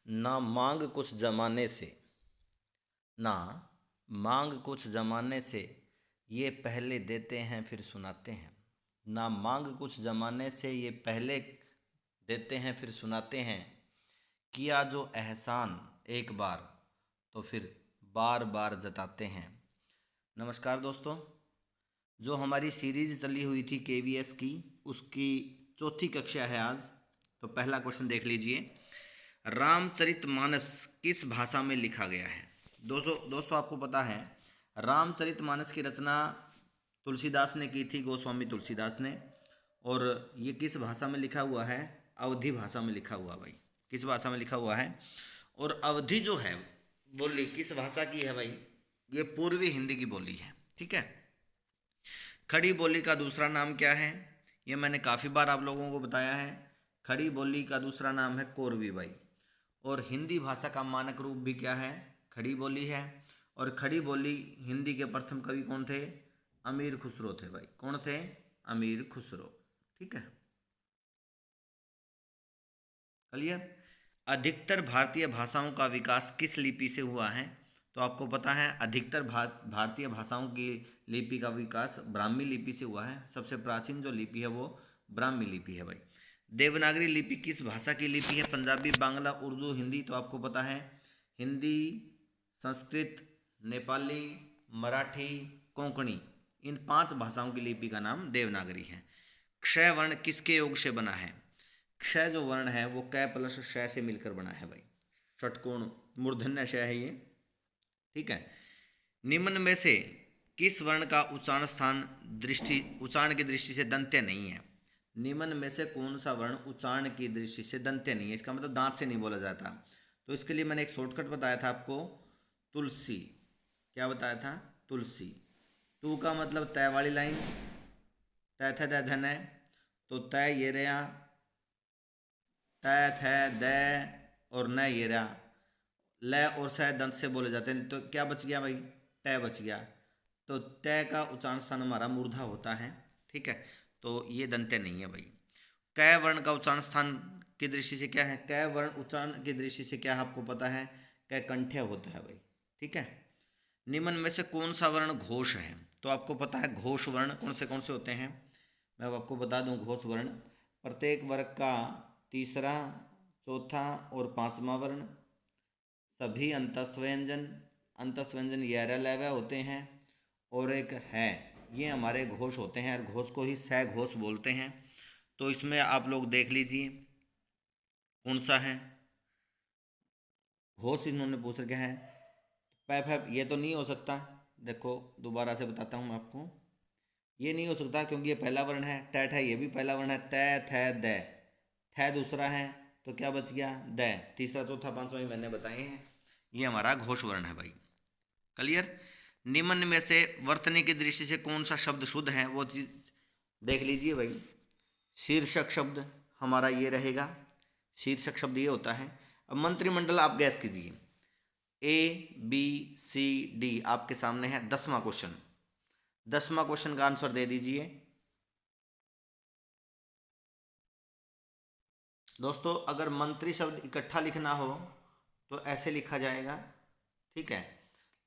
ना मांग कुछ जमाने से, ना मांग कुछ जमाने से, ये पहले देते हैं फिर सुनाते हैं। ना मांग कुछ जमाने से, ये पहले देते हैं फिर सुनाते हैं। किया जो एहसान एक बार, तो फिर बार बार जताते हैं। नमस्कार दोस्तों, जो हमारी सीरीज चली हुई थी केवीएस की, उसकी चौथी कक्षा है आज। तो पहला क्वेश्चन देख लीजिए, रामचरितमानस किस भाषा में लिखा गया है। दोस्तों आपको पता है, रामचरितमानस की रचना तुलसीदास ने की थी, गोस्वामी तुलसीदास ने। और ये किस भाषा में लिखा हुआ है? अवधी भाषा में लिखा हुआ भाई। किस भाषा में लिखा हुआ है? और अवधी जो है बोली किस भाषा की है भाई? ये पूर्वी हिंदी की बोली है। ठीक है। खड़ी बोली का दूसरा नाम क्या है? ये मैंने काफ़ी बार आप लोगों को बताया है। खड़ी बोली का दूसरा नाम है कोरवी भाई। और हिंदी भाषा का मानक रूप भी क्या है? खड़ी बोली है। और खड़ी बोली हिंदी के प्रथम कवि कौन थे? अमीर खुसरो थे भाई। कौन थे? अमीर खुसरो। ठीक है, क्लियर। अधिकतर भारतीय भाषाओं का विकास किस लिपि से हुआ है? तो आपको पता है, अधिकतर भारतीय भाषाओं की लिपि का विकास ब्राह्मी लिपि से हुआ है। सबसे प्राचीन जो लिपि है वो ब्राह्मी लिपि है भाई। देवनागरी लिपि किस भाषा की लिपि है? पंजाबी, बांग्ला, उर्दू, हिंदी। तो आपको पता है, हिंदी, संस्कृत, नेपाली, मराठी, कोंकणी, इन 5 भाषाओं की लिपि का नाम देवनागरी है। क्षय वर्ण किसके योग से बना है? क्षय जो वर्ण है वो कै प्लस क्षय से मिलकर बना है भाई। षटकोण मूर्धन्य क्षय है ये। ठीक है। निम्न में से किस वर्ण का उच्चारण की दृष्टि से दंत्य नहीं है? निम्न में से कौन सा वर्ण उच्चारण की दृष्टि से दंत्य नहीं है? इसका मतलब दांत से नहीं बोला जाता। तो इसके लिए मैंने एक शॉर्टकट बताया था आपको, तुलसी। क्या बताया था? तुलसी। तू का मतलब तय वाली लाइन, तय थ द धन है, तो तय ये रहा, तय थ द, और न ये रहा। ल और स दंत से बोले जाते हैं, तो क्या बच गया भाई? तय बच गया। तो तय का उच्चारण स्थान हमारा मूर्धा होता है। ठीक है, तो ये दंत्य नहीं है भाई। कै वर्ण का उच्चारण स्थान की दृष्टि से क्या है? कै वर्ण उच्चारण की दृष्टि से क्या है आपको पता है? कै कंठ्य होता है भाई। ठीक है। निम्न में से कौन सा वर्ण घोष है? तो आपको पता है घोष वर्ण कौन से होते हैं। मैं अब आपको बता दूं, घोष वर्ण प्रत्येक वर्ग का तीसरा, चौथा और पांचवा वर्ण, सभी अंतस्थ व्यंजन ग्यारह लैवे होते हैं, और एक है, ये हमारे घोष होते हैं। और घोष को ही सह घोष बोलते हैं। तो इसमें आप लोग देख लीजिए कौन सा है घोष। इन्होंने पूछ रखा है पैप है, ये तो नहीं हो सकता। देखो दोबारा से बताता हूँ मैं आपको, ये नहीं हो सकता क्योंकि ये पहला वर्ण है। टैट है, ये भी पहला वर्ण है। तय थ द, थ दूसरा है, तो क्या बच गया? द। तीसरा, चौथा, पांचवा मैंने बताए हैं। ये हमारा घोष वर्ण है भाई। क्लियर। निम्न में से वर्तनी की दृष्टि से कौन सा शब्द शुद्ध है? वो चीज देख लीजिए भाई। शीर्षक शब्द हमारा ये रहेगा। शीर्षक शब्द ये होता है। अब मंत्रिमंडल आप गैस कीजिए। ABCD आपके सामने है। 10वां क्वेश्चन, 10वां क्वेश्चन का आंसर दे दीजिए दोस्तों। अगर मंत्री शब्द इकट्ठा लिखना हो तो ऐसे लिखा जाएगा। ठीक है।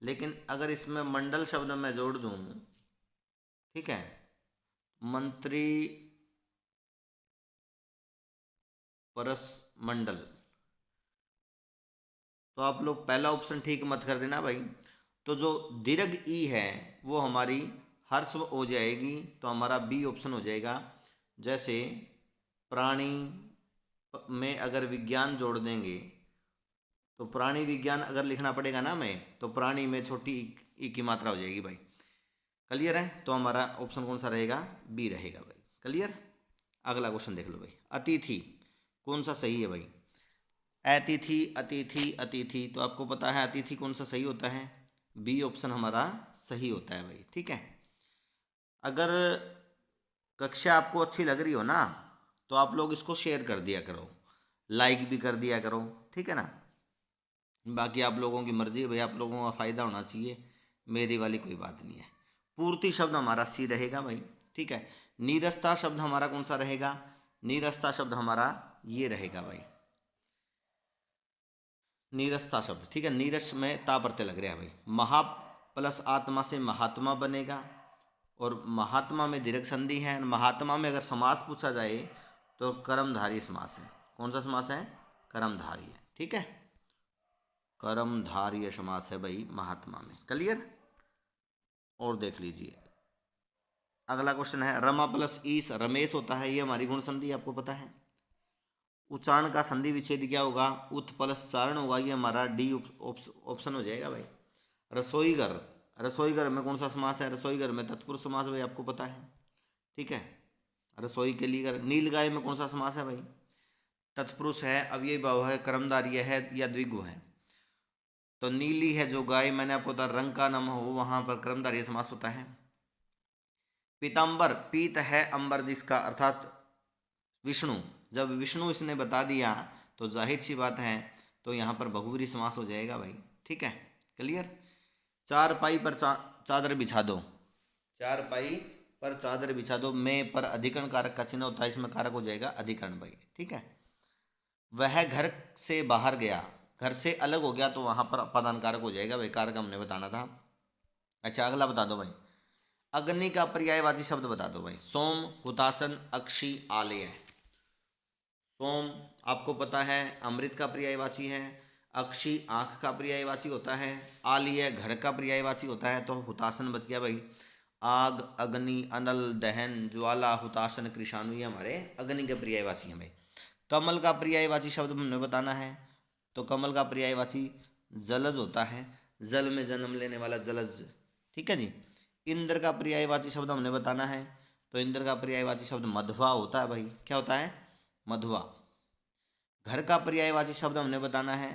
लेकिन अगर इसमें मंडल शब्द मैं जोड़ दूं, ठीक है, मंत्री परस मंडल, तो आप लोग पहला ऑप्शन ठीक मत कर देना भाई। तो जो दीर्घ ई है वो हमारी ह्रस्व हो जाएगी, तो हमारा बी ऑप्शन हो जाएगा। जैसे प्राणी में अगर विज्ञान जोड़ देंगे, तो प्राणी विज्ञान अगर लिखना पड़ेगा ना हमें, तो प्राणी में छोटी ई की मात्रा हो जाएगी भाई। क्लियर है? तो हमारा ऑप्शन कौन सा रहेगा? बी रहेगा भाई। क्लियर। अगला क्वेश्चन देख लो भाई। अतिथि कौन सा सही है भाई? अतिथि, अतिथि, अतिथि। तो आपको पता है अतिथि कौन सा सही होता है? बी ऑप्शन हमारा सही होता है भाई। ठीक है। अगर कक्षा आपको अच्छी लग रही हो ना, तो आप लोग इसको शेयर कर दिया करो, लाइक भी कर दिया करो। ठीक है ना। बाकी आप लोगों की मर्जी है भाई, आप लोगों का फ़ायदा होना चाहिए, मेरी वाली कोई बात नहीं है। पूर्ति शब्द हमारा सी रहेगा भाई। ठीक है। नीरसता शब्द हमारा कौन सा रहेगा? नीरसता शब्द हमारा ये रहेगा भाई। नीरसता शब्द, ठीक है, नीरस में ता प्रत्यय लग रहा है भाई। महा प्लस आत्मा से महात्मा बनेगा, और महात्मा में दीर्घ संधि है। महात्मा में अगर समास पूछा जाए तो कर्मधारय समास है। कौन सा समास है? कर्मधारय, ठीक है, कर्मधारय समास है भाई महात्मा में। क्लियर? और देख लीजिए अगला क्वेश्चन है, रमा प्लस ईस रमेश होता है, ये हमारी गुण संधि आपको पता है। उच्चारण का संधि विच्छेद क्या होगा? उत प्लस चारण होगा, ये हमारा डी ऑप्शन हो जाएगा भाई। रसोई घर, रसोई घर में कौन सा समास है? रसोई घर में तत्पुरुष समास भाई, आपको पता है, ठीक है, रसोई के लिए घर। नील गाय में कौन सा समास है भाई? तत्पुरुष है, अव्ययी भाव है, कर्मधारय है या द्विगु है? तो नीली है जो गाय, मैंने आपको बताया रंग का नाम हो वहां पर कर्मधारय समास होता है। पीताम्बर, पीत है अंबर जिसका, अर्थात विष्णु, जब विष्णु इसने बता दिया तो जाहिर सी बात है तो यहाँ पर बहुव्रीहि समास हो जाएगा भाई, ठीक है, क्लियर? चार पाई पर चादर बिछा दो, चार पाई पर चादर बिछा दो में पर अधिकरण कारक का चिन्ह होता है, इसमें कारक हो जाएगा अधिकरण भाई, ठीक है। वह घर से बाहर गया, घर से अलग हो गया तो वहां पर अपादान कारक हो जाएगा भाई, कारक हमने बताना था। अच्छा अगला बता दो भाई, अग्नि का पर्यायवाची शब्द बता दो भाई। सोम, हुतासन, अक्षी, आलय। सोम आपको पता है अमृत का पर्यायवाची है, अक्षी आंख का पर्यायवाची होता है, आलय घर का पर्यायवाची होता है, तो हुतासन बच गया भाई। आग, अग्नि, अनल, दहन, ज्वाला, हुतासन, कृषाणु, ये हमारे अग्नि के पर्यायवाची हैं भाई। कमल का पर्यायवाची शब्द हमने बताना है, तो कमल का पर्यायवाची जलज होता है, जल में जन्म लेने वाला जलज, ठीक है जी। इंद्र का पर्यायवाची शब्द हमने बताना है, तो इंद्र का पर्यायवाची शब्द मध्वा होता है भाई, क्या होता है? मध्वा। घर का पर्यायवाची शब्द हमने बताना है,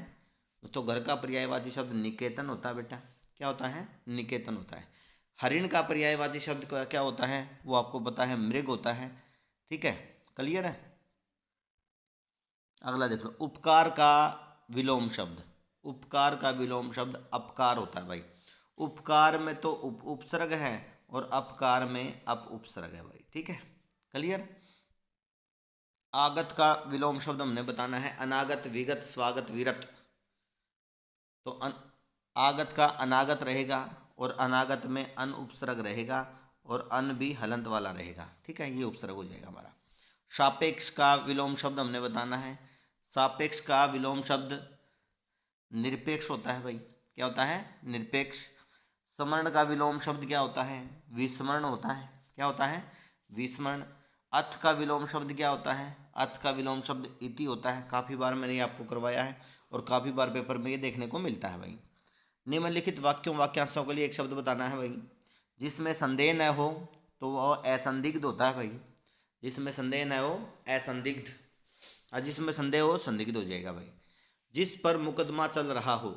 तो घर का पर्यायवाची शब्द निकेतन होता है बेटा, क्या होता है? निकेतन होता है। हरिण का पर्यायवाची शब्द क्या होता है? वो आपको पता है मृग होता है, ठीक है, क्लियर है। अगला देख लो, उपकार का विलोम शब्द, उपकार का विलोम शब्द अपकार होता है भाई। उपकार में तो उपसर्ग है और अपकार में अप उपसर्ग है भाई, ठीक है, क्लियर। आगत का विलोम शब्द हमने बताना है, अनागत, विगत, स्वागत, विरत। तो आगत का अनागत रहेगा और अनागत में अन उपसर्ग रहेगा और अन भी हलंत वाला रहेगा, ठीक है, ये उपसर्ग हो जाएगा हमारा। सापेक्ष का विलोम शब्द हमने बताना है, सापेक्ष का विलोम शब्द निरपेक्ष होता है भाई, क्या होता है? निरपेक्ष। समर्ण का विलोम शब्द क्या होता है? विस्मरण होता है, क्या होता है? विस्मरण। अथ का विलोम शब्द क्या होता है? अथ का विलोम शब्द इति होता है, काफ़ी बार मैंने आपको करवाया है और काफ़ी बार पेपर में ये देखने को मिलता है भाई। निम्नलिखित वाक्यों वाक्यांशों के लिए एक शब्द बताना है भाई। जिसमें संदेह न हो तो वह असंदिग्ध होता है भाई, जिसमें संदेह न हो असंदिग्ध, और जिसमें संदेह हो संदिग्ध हो जाएगा भाई। जिस पर मुकदमा चल रहा हो,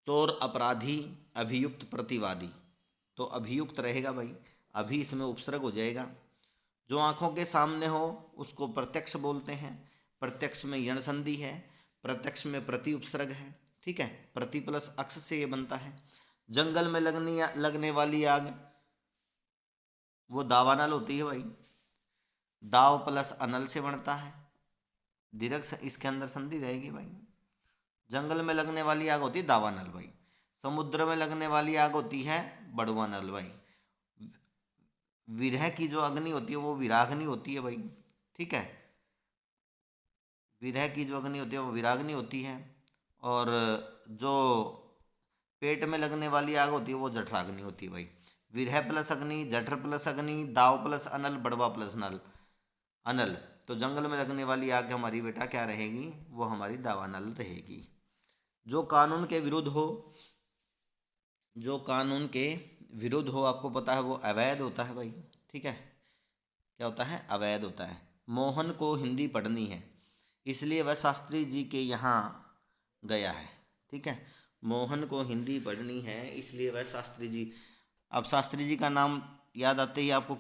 चोर, अपराधी, अभियुक्त, प्रतिवादी, तो अभियुक्त रहेगा भाई, अभी इसमें उपसर्ग हो जाएगा। जो आंखों के सामने हो उसको प्रत्यक्ष बोलते हैं, प्रत्यक्ष में यण संधि है, प्रत्यक्ष में प्रति उपसर्ग है, ठीक है, प्रति प्लस अक्ष से ये बनता है। जंगल में लगने वाली आग वो दावानल होती है भाई, दाव प्लस अनल से बनता है, दीर्घ इसके अंदर संधि रहेगी भाई। जंगल में लगने वाली आग होती है दावानल भाई, समुद्र में लगने वाली आग होती है बड़वानल भाई। विरह की जो अग्नि होती है वो विराग्नि होती है भाई, ठीक है, विरह की जो अग्नि होती है वो विराग्नि होती है। और जो पेट में लगने वाली आग होती है वो जठराग्नि होती है भाई। विरह प्लस अग्नि, जठर प्लस अग्नि, दाव प्लस अनल, बड़वा प्लस नल अनल, तो जंगल में लगने वाली आग हमारी बेटा क्या रहेगी? वो हमारी दावानल रहेगी। जो कानून के विरुद्ध हो, जो कानून के विरुद्ध हो आपको पता है वो अवैध होता है भाई, ठीक है, क्या होता है? अवैध होता है। मोहन को हिंदी पढ़नी है इसलिए वह शास्त्री जी के यहाँ गया है, ठीक है, मोहन को हिंदी पढ़नी है इसलिए वह शास्त्री जी। अब शास्त्री जी का नाम याद आते ही आपको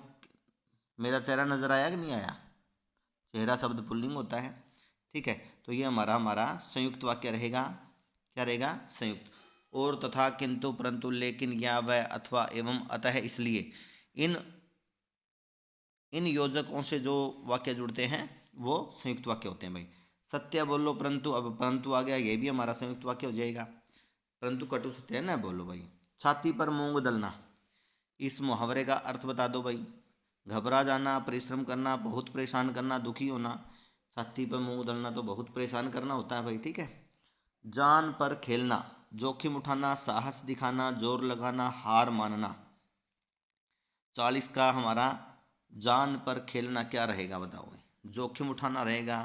मेरा चेहरा नजर आया कि नहीं आया? चेहरा शब्द पुल्लिंग होता है, ठीक है, तो ये हमारा हमारा संयुक्त वाक्य रहेगा, क्या रहेगा? संयुक्त। और, तथा, किंतु, परंतु, लेकिन, या, वह, अथवा, एवं, अतः, इसलिए, इन इन योजकों से जो वाक्य जुड़ते हैं वो संयुक्त वाक्य होते हैं भाई। सत्य बोलो परंतु, अब परंतु आ गया, ये भी हमारा संयुक्त वाक्य हो जाएगा। परंतु कटु सत्य न बोलो भाई। छाती पर मूंग दलना, इस मुहावरे का अर्थ बता दो भाई। घबरा जाना, परिश्रम करना, बहुत परेशान करना, दुखी होना। छाती पर मूंग दलना तो बहुत परेशान करना होता है भाई, ठीक है। जान पर खेलना, जोखिम उठाना, साहस दिखाना, जोर लगाना, हार मानना। 40 का हमारा जान पर खेलना क्या रहेगा बताओ भाई? जोखिम उठाना रहेगा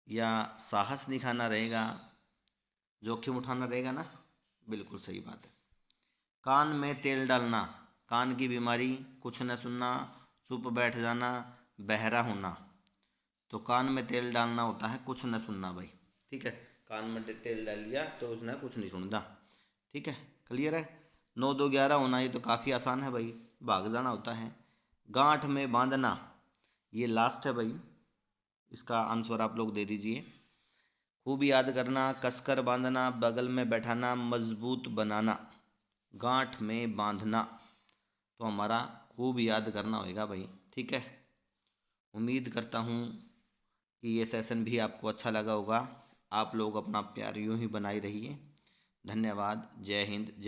या साहस दिखाना रहेगा? जोखिम उठाना रहेगा ना, बिल्कुल सही बात है। कान में तेल डालना, कान की बीमारी, कुछ न सुनना, चुप बैठ जाना, बहरा होना। तो कान में तेल डालना होता है कुछ न सुनना भाई, ठीक है। कान में तेल डाल लिया तो उसने कुछ नहीं सुनता, ठीक है। क्लियर है। 9 2 11 होना, ये तो काफ़ी आसान है भाई, भाग जाना होता है। गांठ में बांधना, ये लास्ट है भाई, इसका आंसर आप लोग दे दीजिए। खूब याद करना, कसकर बांधना, बगल में बैठाना, मजबूत बनाना। गांठ में बांधना तो हमारा खूब याद करना होगा भाई, ठीक है। उम्मीद करता हूँ कि ये सेशन भी आपको अच्छा लगा होगा। आप लोग अपना प्यार यूं ही बनाए रहिए। धन्यवाद। जय हिंद, जय